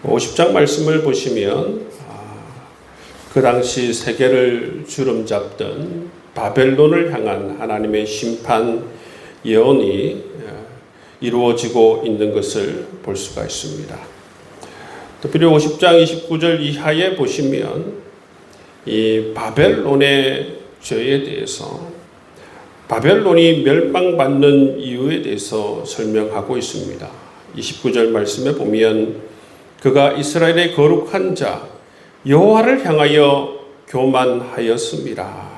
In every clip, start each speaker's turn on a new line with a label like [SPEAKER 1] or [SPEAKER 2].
[SPEAKER 1] 50장 말씀을 보시면 그 당시 세계를 주름잡던 바벨론을 향한 하나님의 심판 예언이 이루어지고 있는 것을 볼 수가 있습니다. 특별히 50장 29절 이하에 보시면 이 바벨론의 죄에 대해서, 바벨론이 멸망받는 이유에 대해서 설명하고 있습니다. 29절 말씀에 보면 그가 이스라엘의 거룩한 자 여호와를 향하여 교만하였습니다.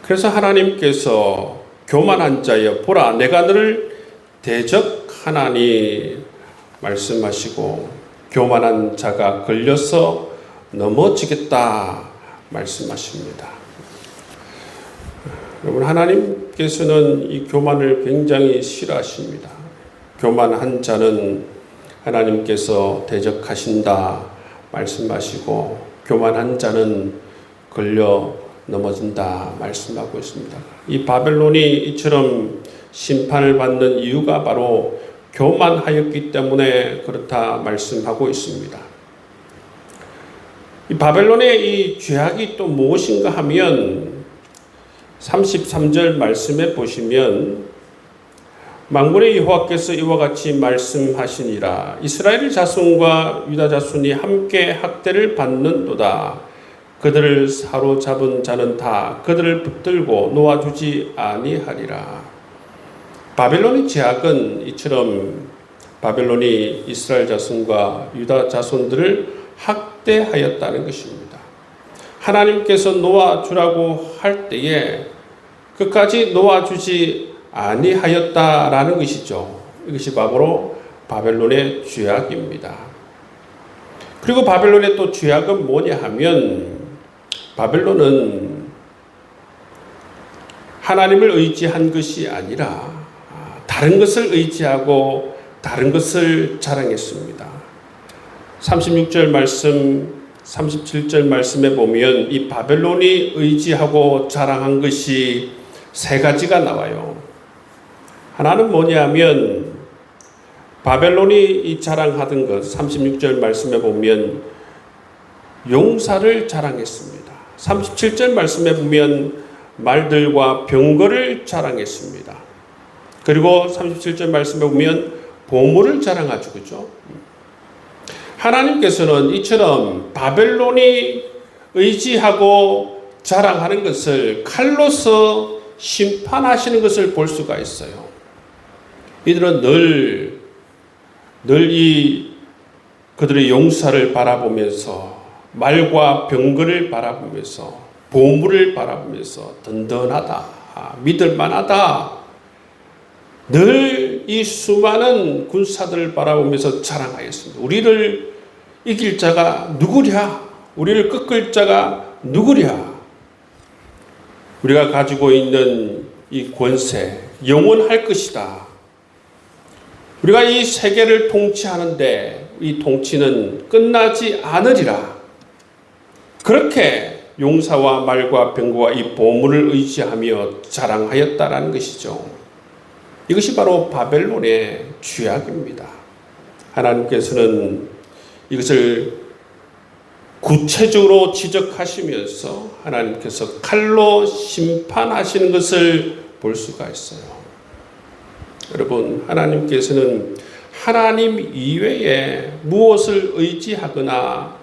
[SPEAKER 1] 그래서 하나님께서 교만한 자여 보라 내가 너를 대적하나니 말씀하시고 교만한 자가 걸려서 넘어지겠다 말씀하십니다. 여러분, 하나님께서는 이 교만을 굉장히 싫어하십니다. 교만한 자는 하나님께서 대적하신다 말씀하시고 교만한 자는 걸려 넘어진다 말씀하고 있습니다. 이 바벨론이 이처럼 심판을 받는 이유가 바로 교만하였기 때문에 그렇다 말씀하고 있습니다. 이 바벨론의 이 죄악이 또 무엇인가 하면 33절 말씀에 보시면 만군의 여호와께서 이와 같이 말씀하시니라 이스라엘 자손과 유다 자손이 함께 학대를 받는도다. 그들을 사로잡은 자는 다 그들을 붙들고 놓아주지 아니하리라. 바벨론의 죄악은 이처럼 바벨론이 이스라엘 자손과 유다 자손들을 학대하였다는 것입니다. 하나님께서 놓아주라고 할 때에 끝까지 놓아주지 아니하였다라는 것이죠. 이것이 바로 바벨론의 죄악입니다. 그리고 바벨론의 또 죄악은 뭐냐 하면 바벨론은 하나님을 의지한 것이 아니라 다른 것을 의지하고 다른 것을 자랑했습니다. 36절 말씀, 37절 말씀에 보면 이 바벨론이 의지하고 자랑한 것이 세 가지가 나와요. 하나는 뭐냐면 바벨론이 이 자랑하던 것, 36절 말씀에 보면 용사를 자랑했습니다. 37절 말씀에 보면 말들과 병거를 자랑했습니다. 그리고 37절 말씀에 보면 보물을 자랑하죠. 그죠? 하나님께서는 이처럼 바벨론이 의지하고 자랑하는 것을 칼로서 심판하시는 것을 볼 수가 있어요. 이들은 늘 그들의 용사를 바라보면서 말과 병거를 바라보면서 보물을 바라보면서 든든하다, 믿을만하다, 늘 이 수많은 군사들을 바라보면서 자랑하였습니다. 우리를 이길 자가 누구랴? 우리를 꺾을 자가 누구랴? 우리가 가지고 있는 이 권세 영원할 것이다. 우리가 이 세계를 통치하는데 이 통치는 끝나지 않으리라. 그렇게 용사와 말과 병거와 이 보물을 의지하며 자랑하였다라는 것이죠. 이것이 바로 바벨론의 죄악입니다. 하나님께서는 이것을 구체적으로 지적하시면서 하나님께서 칼로 심판하시는 것을 볼 수가 있어요. 여러분, 하나님께서는 하나님 이외에 무엇을 의지하거나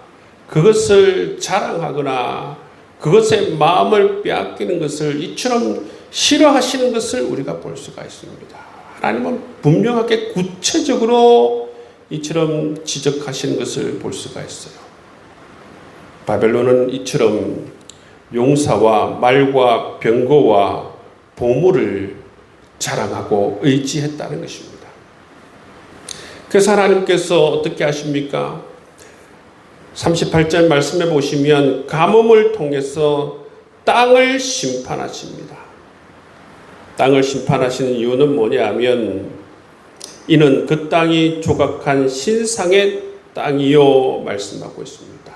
[SPEAKER 1] 그것을 자랑하거나 그것의 마음을 빼앗기는 것을 이처럼 싫어하시는 것을 우리가 볼 수가 있습니다. 하나님은 분명하게 구체적으로 이처럼 지적하시는 것을 볼 수가 있어요. 바벨론은 이처럼 용사와 말과 병거와 보물을 자랑하고 의지했다는 것입니다. 그래서 하나님께서 어떻게 하십니까? 38절 말씀해 보시면 가뭄을 통해서 땅을 심판하십니다. 땅을 심판하시는 이유는 뭐냐 하면 이는 그 땅이 조각한 신상의 땅이요 말씀하고 있습니다.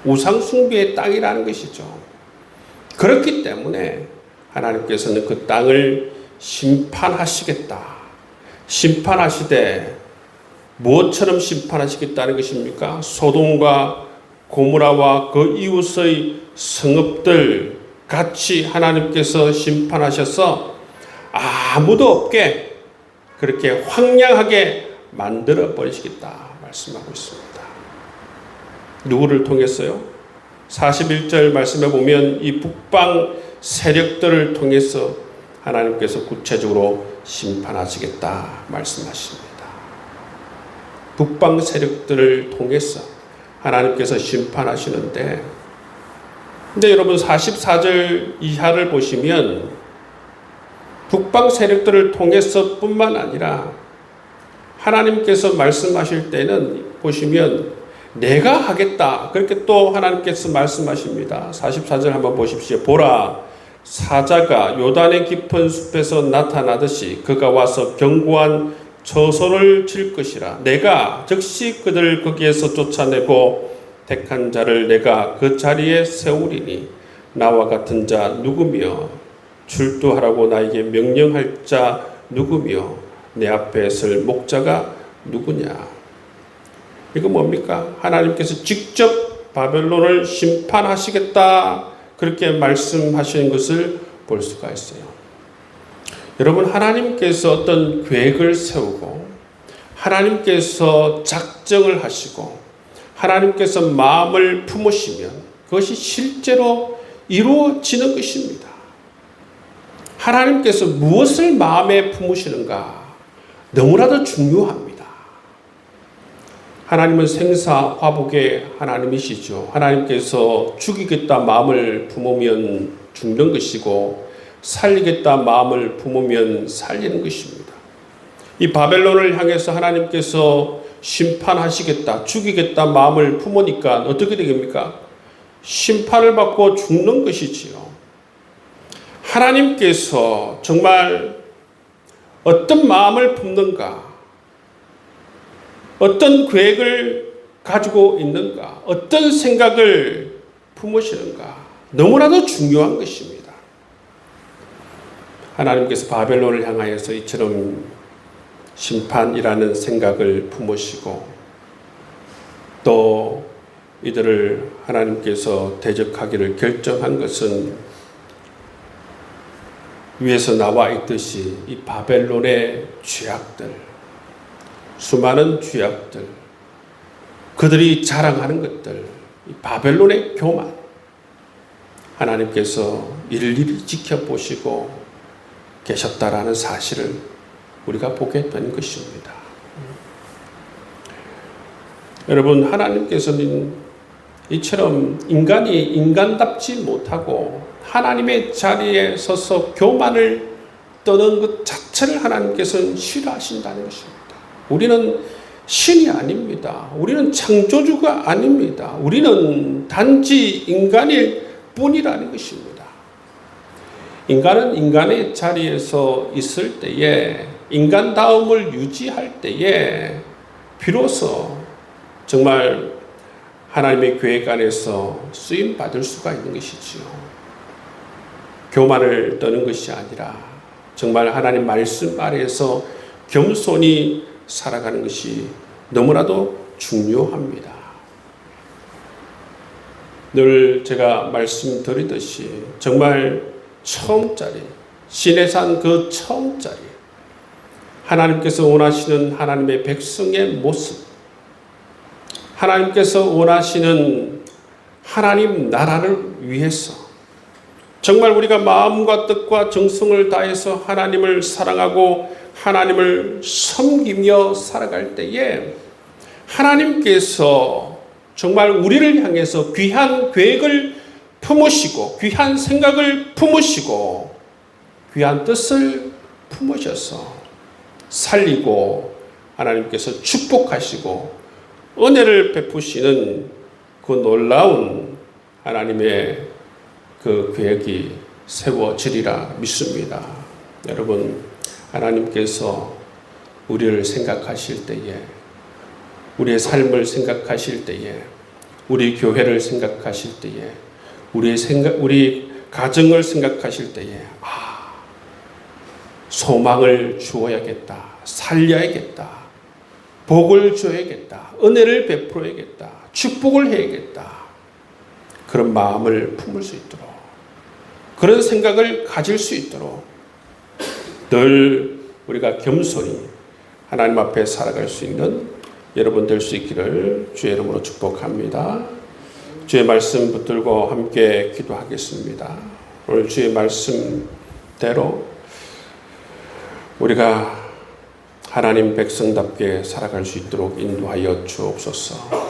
[SPEAKER 1] 우상 숭배의 땅이라는 것이죠. 그렇기 때문에 하나님께서는 그 땅을 심판하시겠다. 심판하시되 무엇처럼 심판하시겠다는 것입니까? 소돔과 고모라와 그 이웃의 성읍들 같이 하나님께서 심판하셔서 아무도 없게 그렇게 황량하게 만들어 버리시겠다 말씀하고 있습니다. 누구를 통해서요? 41절 말씀에 보면 이 북방 세력들을 통해서 하나님께서 구체적으로 심판하시겠다 말씀하십니다. 북방 세력들을 통해서 하나님께서 심판하시는데, 근데 여러분 44절 이하를 보시면 북방 세력들을 통해서 뿐만 아니라 하나님께서 말씀하실 때는 보시면 내가 하겠다 그렇게 또 하나님께서 말씀하십니다. 44절 한번 보십시오. 보라, 사자가 요단의 깊은 숲에서 나타나듯이 그가 와서 견고한 저소를 칠 것이라. 내가 즉시 그들을 거기에서 쫓아내고 택한 자를 내가 그 자리에 세우리니 나와 같은 자 누구며 출두하라고 나에게 명령할 자 누구며 내 앞에 설 목자가 누구냐. 이거 뭡니까? 하나님께서 직접 바벨론을 심판하시겠다 그렇게 말씀하시는 것을 볼 수가 있어요. 여러분, 하나님께서 어떤 계획을 세우고 하나님께서 작정을 하시고 하나님께서 마음을 품으시면 그것이 실제로 이루어지는 것입니다. 하나님께서 무엇을 마음에 품으시는가 너무나도 중요합니다. 하나님은 생사화복의 하나님이시죠. 하나님께서 죽이겠다 마음을 품으면 죽는 것이고 살리겠다 마음을 품으면 살리는 것입니다. 이 바벨론을 향해서 하나님께서 심판하시겠다, 죽이겠다 마음을 품으니까 어떻게 되겠습니까? 심판을 받고 죽는 것이지요. 하나님께서 정말 어떤 마음을 품는가, 어떤 계획을 가지고 있는가, 어떤 생각을 품으시는가 너무나도 중요한 것입니다. 하나님께서 바벨론을 향하여서 이처럼 심판이라는 생각을 품으시고 또 이들을 하나님께서 대적하기를 결정한 것은 위에서 나와 있듯이 이 바벨론의 죄악들, 수많은 죄악들, 그들이 자랑하는 것들, 이 바벨론의 교만, 하나님께서 일일이 지켜보시고 계셨다라는 사실을 우리가 보게 된 것입니다. 여러분, 하나님께서는 이처럼 인간이 인간답지 못하고 하나님의 자리에 서서 교만을 떠는 것 자체를 하나님께서는 싫어하신다는 것입니다. 우리는 신이 아닙니다. 우리는 창조주가 아닙니다. 우리는 단지 인간일 뿐이라는 것입니다. 인간은 인간의 자리에서 있을 때에 인간다움을 유지할 때에 비로소 정말 하나님의 계획 안에서 쓰임 받을 수가 있는 것이지요. 교만을 떠는 것이 아니라 정말 하나님 말씀 아래에서 겸손히 살아가는 것이 너무나도 중요합니다. 늘 제가 말씀드리듯이 정말 처음자리, 신의 산 그 처음자리, 하나님께서 원하시는 하나님의 백성의 모습, 하나님께서 원하시는 하나님 나라를 위해서 정말 우리가 마음과 뜻과 정성을 다해서 하나님을 사랑하고 하나님을 섬기며 살아갈 때에 하나님께서 정말 우리를 향해서 귀한 계획을 품으시고 귀한 생각을 품으시고 귀한 뜻을 품으셔서 살리고 하나님께서 축복하시고 은혜를 베푸시는 그 놀라운 하나님의 그 계획이 세워지리라 믿습니다. 여러분, 하나님께서 우리를 생각하실 때에, 우리의 삶을 생각하실 때에, 우리 교회를 생각하실 때에, 우리 가정을 생각하실 때에 소망을 주어야겠다, 살려야겠다, 복을 줘야겠다. 은혜를 베풀어야겠다. 축복을 해야겠다. 그런 마음을 품을 수 있도록, 그런 생각을 가질 수 있도록 늘 우리가 겸손히 하나님 앞에 살아갈 수 있는 여러분 될 수 있기를 주의 이름으로 축복합니다. 주의 말씀 붙들고 함께 기도하겠습니다. 오늘 주의 말씀대로 우리가 하나님 백성답게 살아갈 수 있도록 인도하여 주옵소서.